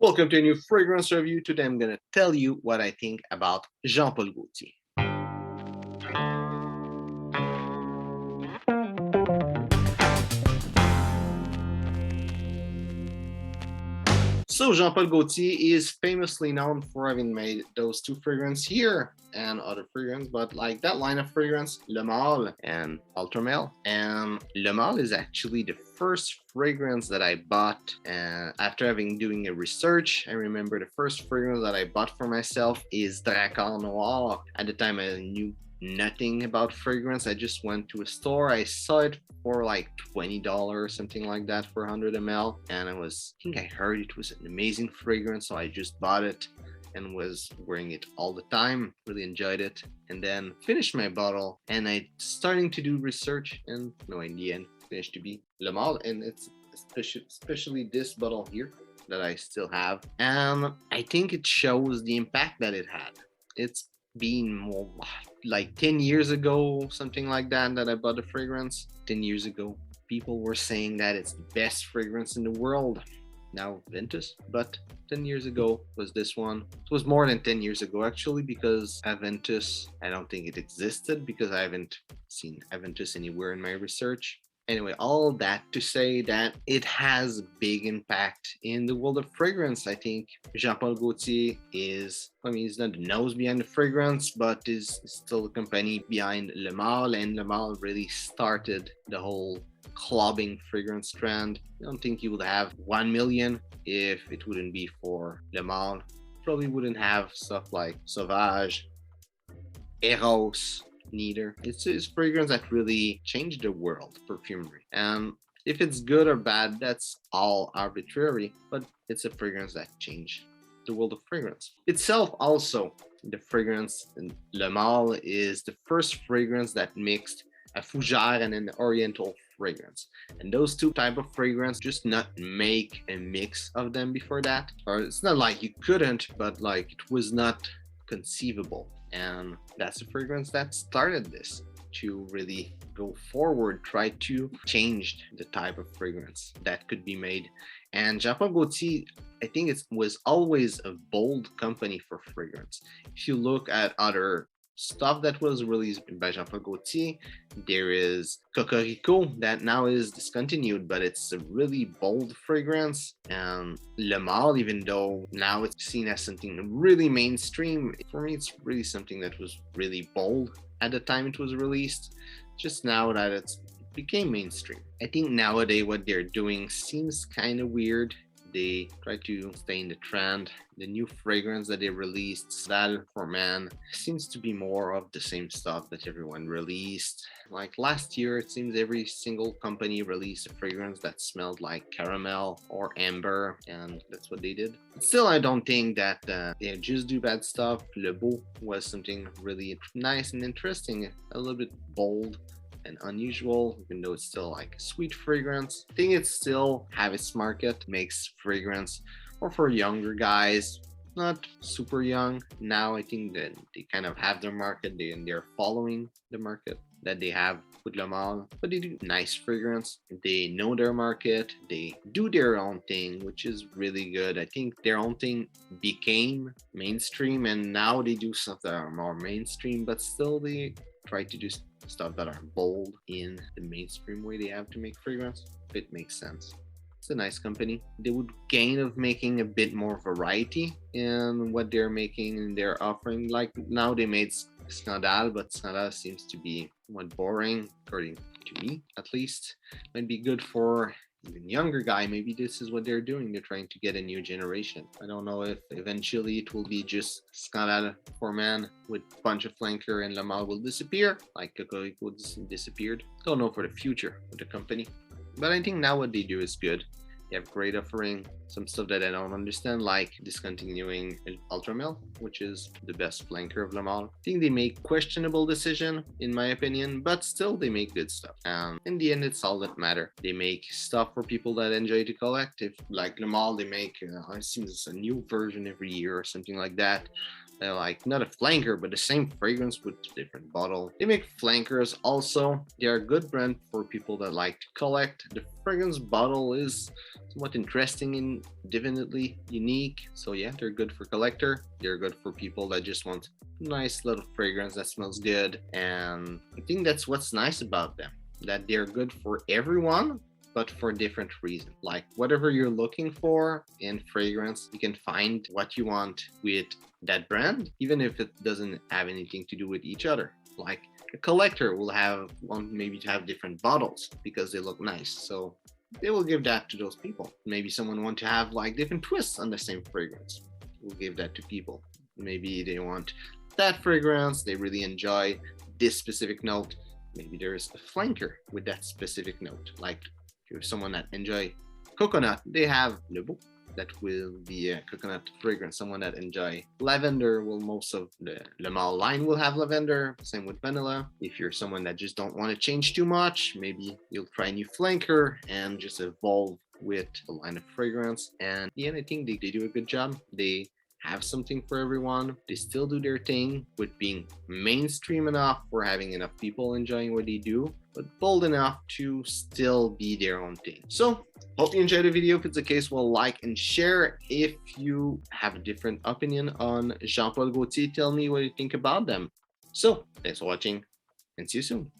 Welcome to a new fragrance review. Today I'm going to tell you what I think about Jean-Paul Gaultier. So Jean-Paul Gaultier is famously known for having made those two fragrances here and other fragrance, but like that line of fragrance, Le Male and Ultramel. And Le Male is actually the first fragrance that I bought after having doing a research. I remember the first fragrance that I bought for myself is Dracar Noir. At the time I knew nothing about fragrance. I just went to a store. I saw it for like $20, something like that, for 100 ml, and I think I heard it was an amazing fragrance, so I just bought it and was wearing it all the time. Really enjoyed it, and then finished my bottle. And I starting to do research, and no, in the end, finished to be Le Male, and it's especially this bottle here that I still have, and I think it shows the impact that it had. It's been more like 10 years ago, something like that I bought the fragrance. 10 years ago, people were saying that it's the best fragrance in the world. Now Ventus, but 10 years ago was this one. It was more than 10 years ago actually, because Aventus, I don't think it existed because I haven't seen Aventus anywhere in my research. Anyway, all that to say that it has a big impact in the world of fragrance. I think Jean-Paul Gaultier is, he's not the nose behind the fragrance, but is still the company behind Le Male, and Le Male really started the whole clubbing fragrance trend. I don't think you would have 1 million if it wouldn't be for Le Male. Probably wouldn't have stuff like Sauvage, Eros, neither. It's a fragrance that really changed the world of perfumery. And if it's good or bad, that's all arbitrary, but it's a fragrance that changed the world of fragrance. Itself also, the fragrance in Le Male is the first fragrance that mixed a fougère and an oriental fragrance. And those two type of fragrance just not make a mix of them before that. Or it's not like you couldn't, but like it was not conceivable. And that's the fragrance that started this to really go forward, try to change the type of fragrance that could be made. And Jean-Paul Gaultier, I think it was always a bold company for fragrance. If you look at other stuff that was released by Jean-Paul Gaultier, there is Cocorico that now is discontinued, but it's a really bold fragrance. And Le Male, even though now it's seen as something really mainstream, for me it's really something that was really bold at the time it was released. Just now that it became mainstream, I think nowadays what they're doing seems kind of weird. They try to stay in the trend. The new fragrance that they released, Sal for Man, seems to be more of the same stuff that everyone released. Like last year, it seems every single company released a fragrance that smelled like caramel or amber, and that's what they did. Still, I don't think that they just do bad stuff. Le Beau was something really nice and interesting, a little bit bold and unusual, even though it's still like a sweet fragrance. I think it still have its market, makes fragrance or for younger guys, not super young. Now I think that they kind of have their market, they're following the market that they have with Le Male, but they do nice fragrance. They know their market, they do their own thing, which is really good. I think their own thing became mainstream, and now they do stuff that are more mainstream, but still they try to do stuff that are bold in the mainstream way they have to make fragrance. It makes sense. It's a nice company. They would gain of making a bit more variety in what they're making and they're offering. Like now they made Scandale, but Scandale seems to be somewhat boring, according to me at least. Might be good for even younger guy. Maybe this is what they're doing. They're trying to get a new generation. I don't know if eventually it will be just Scandale for Man with a bunch of flanker and Le Male will disappear, like Cocorico disappeared. Don't know for the future of the company. But I think now what they do is good. They have great offering. Some stuff that I don't understand, like discontinuing Ultramel, which is the best flanker of Le Male. I think they make questionable decision, in my opinion, but still they make good stuff. And in the end, it's all that matter. They make stuff for people that enjoy to collect. If like Le Male, they make, it seems it's a new version every year or something like that. They're like not a flanker, but the same fragrance with different bottle. They make flankers also. They are a good brand for people that like to collect. The fragrance bottle is somewhat interesting and definitely unique. So yeah, they're good for collector. They're good for people that just want nice little fragrance that smells good. And I think that's what's nice about them, that they're good for everyone, but for different reasons. Like whatever you're looking for in fragrance, you can find what you want with that brand, even if it doesn't have anything to do with each other. Like a collector will want maybe to have different bottles because they look nice. So they will give that to those people. Maybe someone want to have like different twists on the same fragrance. We'll give that to people. Maybe they want that fragrance, they really enjoy this specific note. Maybe there's a flanker with that specific note. Like if you're someone that enjoy coconut, they have Le Beau. That will be a coconut fragrance. Someone that enjoy lavender, well, most of the Le Male line will have lavender. Same with vanilla. If you're someone that just don't want to change too much, maybe you'll try a new flanker and just evolve with a line of fragrance. And yeah, I think they do a good job. They have something for everyone. They still do their thing with being mainstream enough for having enough people enjoying what they do, but bold enough to still be their own thing. So hope you enjoyed the video. If it's the case, well, like and share. If you have a different opinion on Jean-Paul Gautier, tell me what you think about them. So thanks for watching and see you soon.